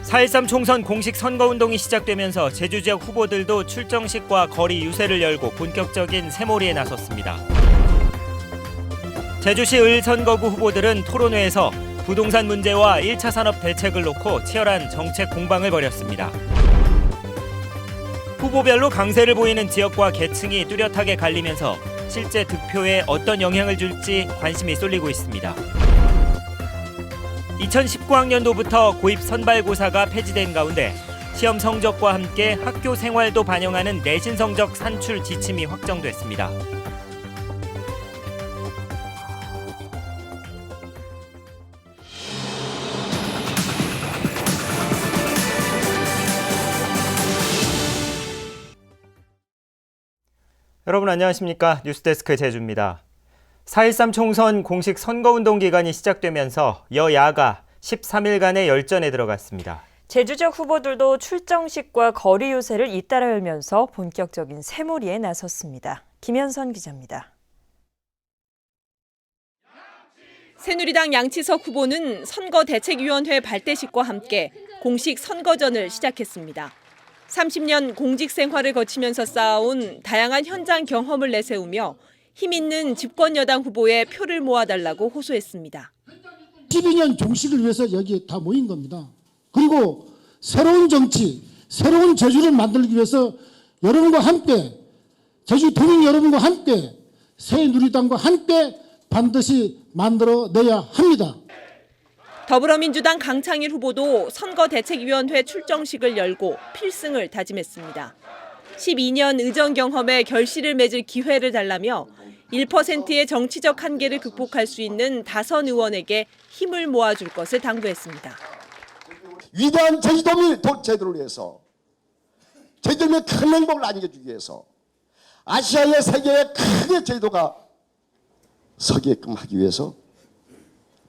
4.13 총선 공식 선거운동이 시작되면서 제주 지역 후보들도 출정식과 거리 유세를 열고 본격적인 새몰이에 나섰습니다. 제주시 을 선거구 후보들은 토론회에서 부동산 문제와 1차 산업 대책을 놓고 치열한 정책 공방을 벌였습니다. 후보별로 강세를 보이는 지역과 계층이 뚜렷하게 갈리면서 실제 득표에 어떤 영향을 줄지 관심이 쏠리고 있습니다. 2019학년도부터 고입 선발고사가 폐지된 가운데 시험 성적과 함께 학교 생활도 반영하는 내신 성적 산출 지침이 확정됐습니다. 여러분 안녕하십니까? 뉴스데스크 제주입니다. 4.13 총선 공식 선거운동 기간이 시작되면서 여야가 13일간의 열전에 들어갔습니다. 제주 지역 후보들도 출정식과 거리 유세를 잇따라 열면서 본격적인 새몰이에 나섰습니다. 김현선 기자입니다. 새누리당 양치석 후보는 선거대책위원회 발대식과 함께 공식 선거전을 시작했습니다. 30년 공직 생활을 거치면서 쌓아온 다양한 현장 경험을 내세우며 힘 있는 집권 여당 후보에 표를 모아달라고 호소했습니다. 12년 종식을 위해서 여기에 다 모인 겁니다. 그리고 새로운 정치, 새로운 제주를 만들기 위해서 여러분과 함께, 제주 도민 여러분과 함께, 새누리당과 함께 반드시 만들어내야 합니다. 더불어민주당 강창일 후보도 선거대책위원회 출정식을 열고 필승을 다짐했습니다. 12년 의정 경험에 결실을 맺을 기회를 달라며 1%의 정치적 한계를 극복할 수 있는 다선 의원에게 힘을 모아줄 것을 당부했습니다. 위대한 제주도민의 제도를 위해서, 제주도민의 큰 행복을 안겨주기 위해서 아시아의 세계에 크게 제주도가 서게끔 하기 위해서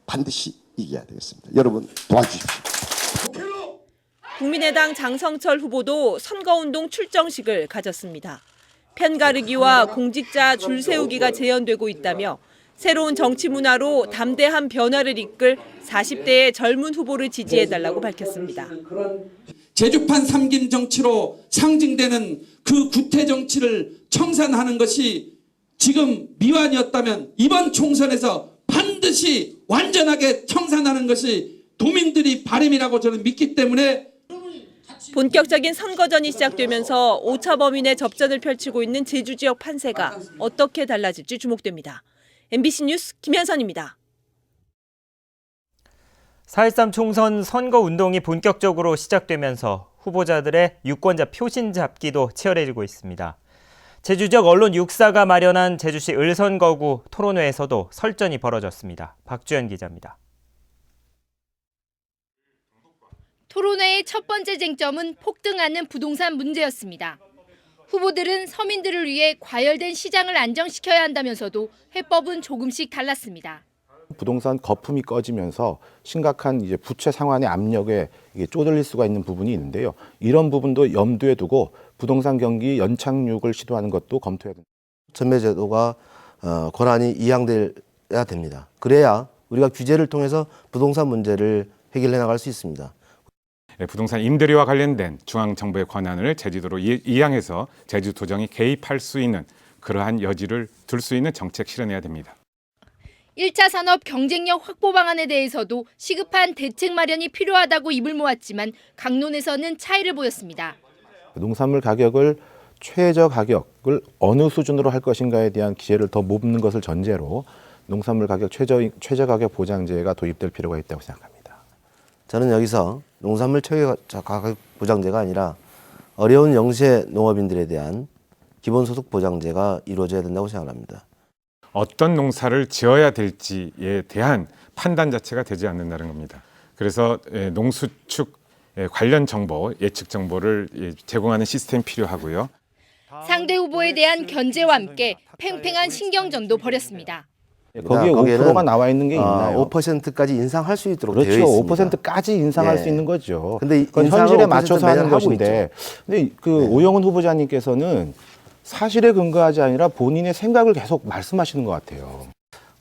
반드시 이겨야 되겠습니다. 여러분 도와주십시오. 국민의당 장성철 후보도 선거운동 출정식을 가졌습니다. 편가르기와 공직자 줄 세우기가 재현되고 있다며 새로운 정치 문화로 담대한 변화를 이끌 40대의 젊은 후보를 지지해달라고 밝혔습니다. 제주판 삼김 정치로 상징되는 그 구태 정치를 청산하는 것이 지금 미완이었다면 이번 총선에서 반드시 완전하게 청산하는 것이 도민들이 바람이라고 저는 믿기 때문에 본격적인 선거전이 시작되면서 오차범위 내 접전을 펼치고 있는 제주 지역 판세가 어떻게 달라질지 주목됩니다. MBC 뉴스 김현선입니다. 4.13 총선 선거운동이 본격적으로 시작되면서 후보자들의 유권자 표심 잡기도 치열해지고 있습니다. 제주 지역 언론 6사가 마련한 제주시 을 선거구 토론회에서도 설전이 벌어졌습니다. 박주연 기자입니다. 토론회의 첫 번째 쟁점은 폭등하는 부동산 문제였습니다. 후보들은 서민들을 위해 과열된 시장을 안정시켜야 한다면서도 해법은 조금씩 달랐습니다. 부동산 거품이 꺼지면서 심각한 이제 부채 상환의 압력에 이게 쪼들릴 수가 있는 부분이 있는데요. 이런 부분도 염두에 두고 부동산 경기 연착륙을 시도하는 것도 검토해야 됩니다. 전매제도가 권한이 이양돼야 됩니다. 그래야 우리가 규제를 통해서 부동산 문제를 해결해 나갈 수 있습니다. 부동산 임대료와 관련된 중앙정부의 권한을 제주도로 이양해서 제주도정이 개입할 수 있는 그러한 여지를 둘 수 있는 정책 실현해야 됩니다. 1차 산업 경쟁력 확보 방안에 대해서도 시급한 대책 마련이 필요하다고 입을 모았지만 강론에서는 차이를 보였습니다. 농산물 가격을 최저 가격을 어느 수준으로 할 것인가에 대한 기회를 더 묻는 것을 전제로 농산물 가격 최저 가격 보장제가 도입될 필요가 있다고 생각합니다. 저는 여기서 농산물 최저 가격 보장제가 아니라 어려운 영세 농업인들에 대한 기본소득 보장제가 이루어져야 된다고 생각합니다. 어떤 농사를 지어야 될지에 대한 판단 자체가 되지 않는다는 겁니다. 그래서 농수축 관련 정보, 예측 정보를 제공하는 시스템이 필요하고요. 상대 후보에 대한 견제와 함께 팽팽한 신경전도 벌였습니다. 거기에 5%가 나와 있는 게 있나요? 5%까지 인상할 수 있도록 그렇죠. 되어 있습니다. 5%까지 인상할 수 있는 거죠. 근데 그건 현실에 맞춰서 하는 하고 것인데, 근데 오영훈 후보자님께서는 사실에 근거하지 아니라 본인의 생각을 계속 말씀하시는 것 같아요.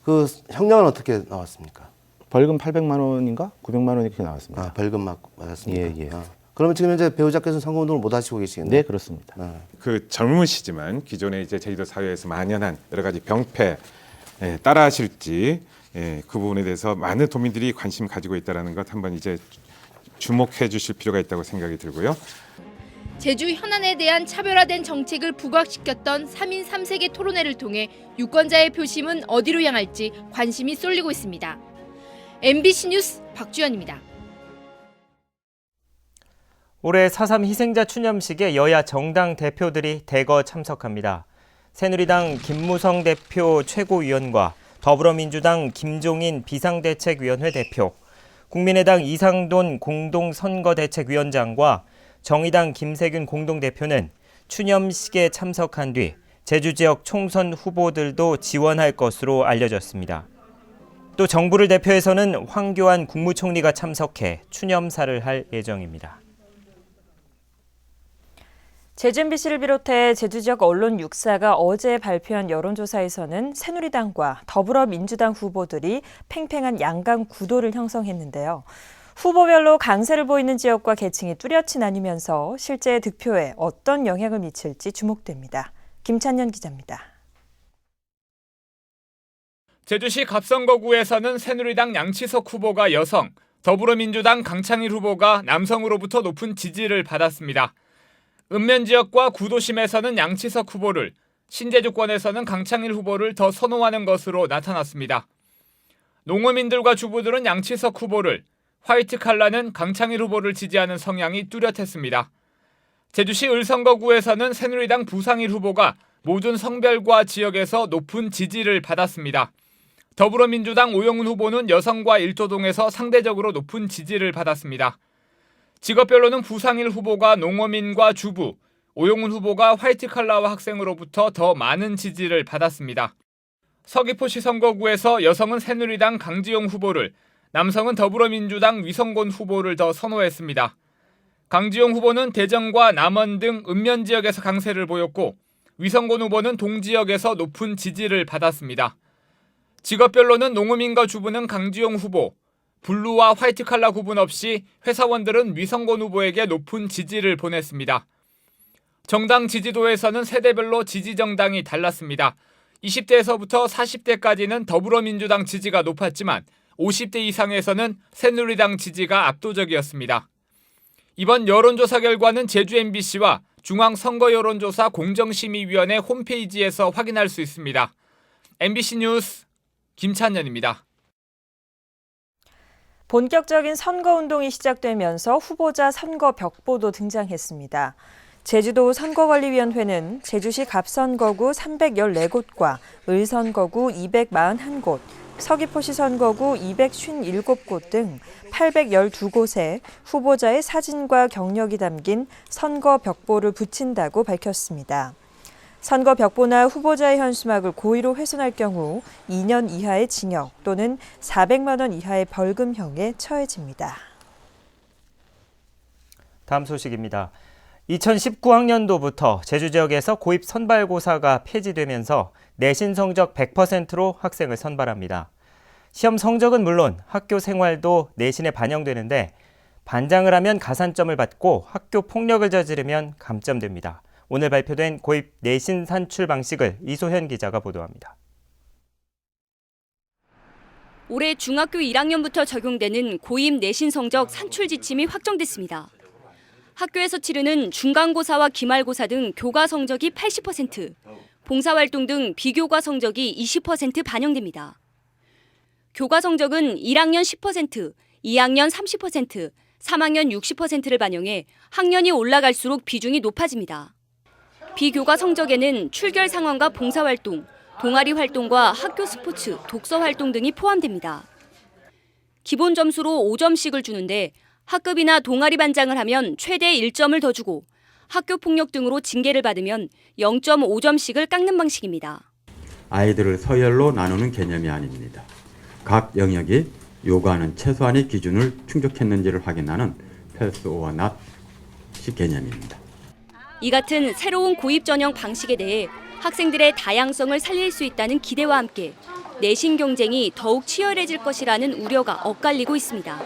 그 형량은 어떻게 나왔습니까? 벌금 800만 원인가 900만 원 이렇게 나왔습니다. 아, 벌금 맞았습니다. 예, 예. 그러면 지금 현재 배우자께서 선거운동을 못 하시고 계시겠네요. 네, 그렇습니다. 그 젊으시지만 기존에 이제 제주도 사회에서 만연한 여러 가지 병폐 따라하실지 그 부분에 대해서 많은 도민들이 관심 가지고 있다라는 것 한번 이제 주목해 주실 필요가 있다고 생각이 들고요. 제주 현안에 대한 차별화된 정책을 부각시켰던 3인 3색의 토론회를 통해 유권자의 표심은 어디로 향할지 관심이 쏠리고 있습니다. MBC 뉴스 박주연입니다. 올해 4.3 희생자 추념식에 여야 정당 대표들이 대거 참석합니다. 새누리당 김무성 대표 최고위원과 더불어민주당 김종인 비상대책위원회 대표, 국민의당 이상돈 공동선거대책위원장과 정의당 김세균 공동대표는 추념식에 참석한 뒤 제주 지역 총선 후보들도 지원할 것으로 알려졌습니다. 또 정부를 대표해서는 황교안 국무총리가 참석해 추념사를 할 예정입니다. 제주 MBC를 비롯해 제주 지역 언론 6사가 어제 발표한 여론조사에서는 새누리당과 더불어민주당 후보들이 팽팽한 양강 구도를 형성했는데요. 후보별로 강세를 보이는 지역과 계층이 뚜렷이 나뉘면서 실제 득표에 어떤 영향을 미칠지 주목됩니다. 김찬년 기자입니다. 제주시 갑선거구에서는 새누리당 양치석 후보가 여성, 더불어민주당 강창일 후보가 남성으로부터 높은 지지를 받았습니다. 읍면 지역과 구도심에서는 양치석 후보를, 신제주권에서는 강창일 후보를 더 선호하는 것으로 나타났습니다. 농어민들과 주부들은 양치석 후보를, 화이트 칼라는 강창일 후보를 지지하는 성향이 뚜렷했습니다. 제주시 을선거구에서는 새누리당 부상일 후보가 모든 성별과 지역에서 높은 지지를 받았습니다. 더불어민주당 오영훈 후보는 여성과 일도동에서 상대적으로 높은 지지를 받았습니다. 직업별로는 부상일 후보가 농어민과 주부, 오영훈 후보가 화이트 칼라와 학생으로부터 더 많은 지지를 받았습니다. 서귀포시 선거구에서 여성은 새누리당 강지용 후보를, 남성은 더불어민주당 위성곤 후보를 더 선호했습니다. 강지용 후보는 대전과 남원 등 읍면 지역에서 강세를 보였고 위성곤 후보는 동지역에서 높은 지지를 받았습니다. 직업별로는 농어민과 주부는 강지용 후보, 블루와 화이트 칼라 구분 없이 회사원들은 위성곤 후보에게 높은 지지를 보냈습니다. 정당 지지도에서는 세대별로 지지 정당이 달랐습니다. 20대에서부터 40대까지는 더불어민주당 지지가 높았지만 50대 이상에서는 새누리당 지지가 압도적이었습니다. 이번 여론조사 결과는 제주 MBC와 중앙선거여론조사 공정심의위원회 홈페이지에서 확인할 수 있습니다. MBC 뉴스 김찬년입니다. 본격적인 선거운동이 시작되면서 후보자 선거 벽보도 등장했습니다. 제주도 선거관리위원회는 제주시 갑선거구 314곳과 을선거구 241곳, 서귀포시 선거구 257곳 등 812곳에 후보자의 사진과 경력이 담긴 선거 벽보를 붙인다고 밝혔습니다. 선거 벽보나 후보자의 현수막을 고의로 훼손할 경우 2년 이하의 징역 또는 400만 원 이하의 벌금형에 처해집니다. 다음 소식입니다. 2019학년도부터 제주 지역에서 고입 선발고사가 폐지되면서 내신 성적 100%로 학생을 선발합니다. 시험 성적은 물론 학교 생활도 내신에 반영되는데 반장을 하면 가산점을 받고 학교 폭력을 저지르면 감점됩니다. 오늘 발표된 고입 내신 산출 방식을 이소현 기자가 보도합니다. 올해 중학교 1학년부터 적용되는 고입 내신 성적 산출 지침이 확정됐습니다. 학교에서 치르는 중간고사와 기말고사 등 교과 성적이 80%, 봉사활동 등 비교과 성적이 20% 반영됩니다. 교과 성적은 1학년 10%, 2학년 30%, 3학년 60%를 반영해 학년이 올라갈수록 비중이 높아집니다. 비교과 성적에는 출결 상황과 봉사활동, 동아리 활동과 학교 스포츠, 독서 활동 등이 포함됩니다. 기본 점수로 5점씩을 주는데 학급이나 동아리 반장을 하면 최대 1점을 더 주고 학교 폭력 등으로 징계를 받으면 0.5점씩을 깎는 방식입니다. 아이들을 서열로 나누는 개념이 아닙니다. 각 영역이 요구하는 최소한의 기준을 충족했는지를 확인하는 패스 오어 낫이 개념입니다. 이 같은 새로운 고입 전형 방식에 대해 학생들의 다양성을 살릴 수 있다는 기대와 함께 내신 경쟁이 더욱 치열해질 것이라는 우려가 엇갈리고 있습니다.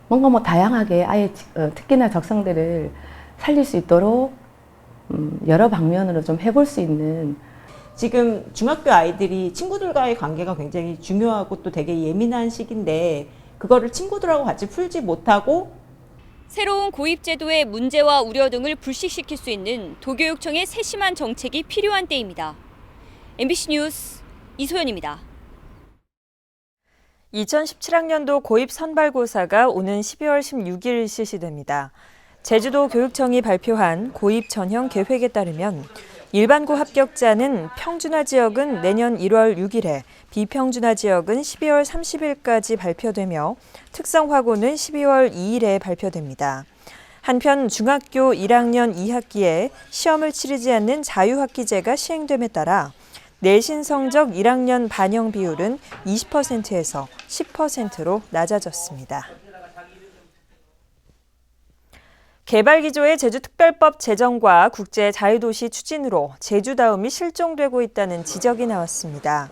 뭔가 다양하게 아예 특기나 적성들을 살릴 수 있도록 여러 방면으로 좀 해볼 수 있는. 지금 중학교 아이들이 친구들과의 관계가 굉장히 중요하고 또 되게 예민한 시기인데 그거를 친구들하고 같이 풀지 못하고 새로운 고입제도의 문제와 우려 등을 불식시킬 수 있는 도교육청의 세심한 정책이 필요한 때입니다. MBC 뉴스 이소연입니다. 2017학년도 고입 선발고사가 오는 12월 16일 실시됩니다. 제주도 교육청이 발표한 고입 전형 계획에 따르면 일반고 합격자는 평준화 지역은 내년 1월 6일에, 비평준화 지역은 12월 30일까지 발표되며 특성화고는 12월 2일에 발표됩니다. 한편 중학교 1학년 2학기에 시험을 치르지 않는 자유학기제가 시행됨에 따라 내신 성적 1학년 반영 비율은 20%에서 10%로 낮아졌습니다. 개발기조의 제주특별법 제정과 국제자유도시 추진으로 제주다움이 실종되고 있다는 지적이 나왔습니다.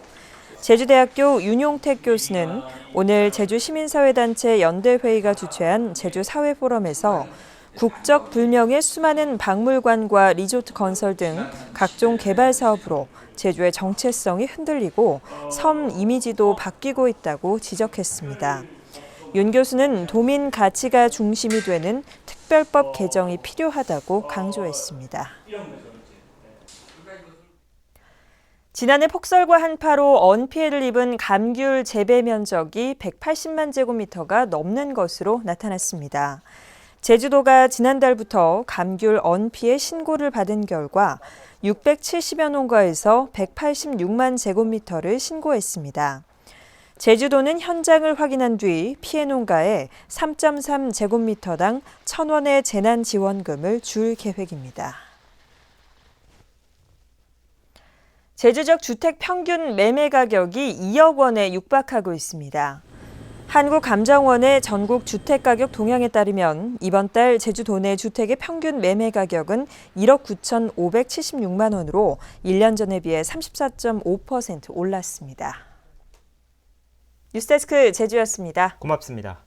제주대학교 윤용택 교수는 오늘 제주시민사회단체 연대회의가 주최한 제주사회포럼에서 국적 불명의 수많은 박물관과 리조트 건설 등 각종 개발 사업으로 제주의 정체성이 흔들리고 섬 이미지도 바뀌고 있다고 지적했습니다. 윤 교수는 도민 가치가 중심이 되는 특별법 개정이 필요하다고 강조했습니다. 지난해 폭설과 한파로 언피해를 입은 감귤 재배 면적이 180만 제곱미터가 넘는 것으로 나타났습니다. 제주도가 지난달부터 감귤 언피해 신고를 받은 결과 670여 농가에서 186만 제곱미터를 신고했습니다. 제주도는 현장을 확인한 뒤 피해 농가에 3.3 제곱미터당 1,000원의 재난지원금을 줄 계획입니다. 제주적 주택 평균 매매 가격이 2억 원에 육박하고 있습니다. 한국감정원의 전국 주택가격 동향에 따르면 이번 달 제주도 내 주택의 평균 매매 가격은 1억 9,576만 원으로 1년 전에 비해 34.5% 올랐습니다. 뉴스데스크 제주였습니다. 고맙습니다.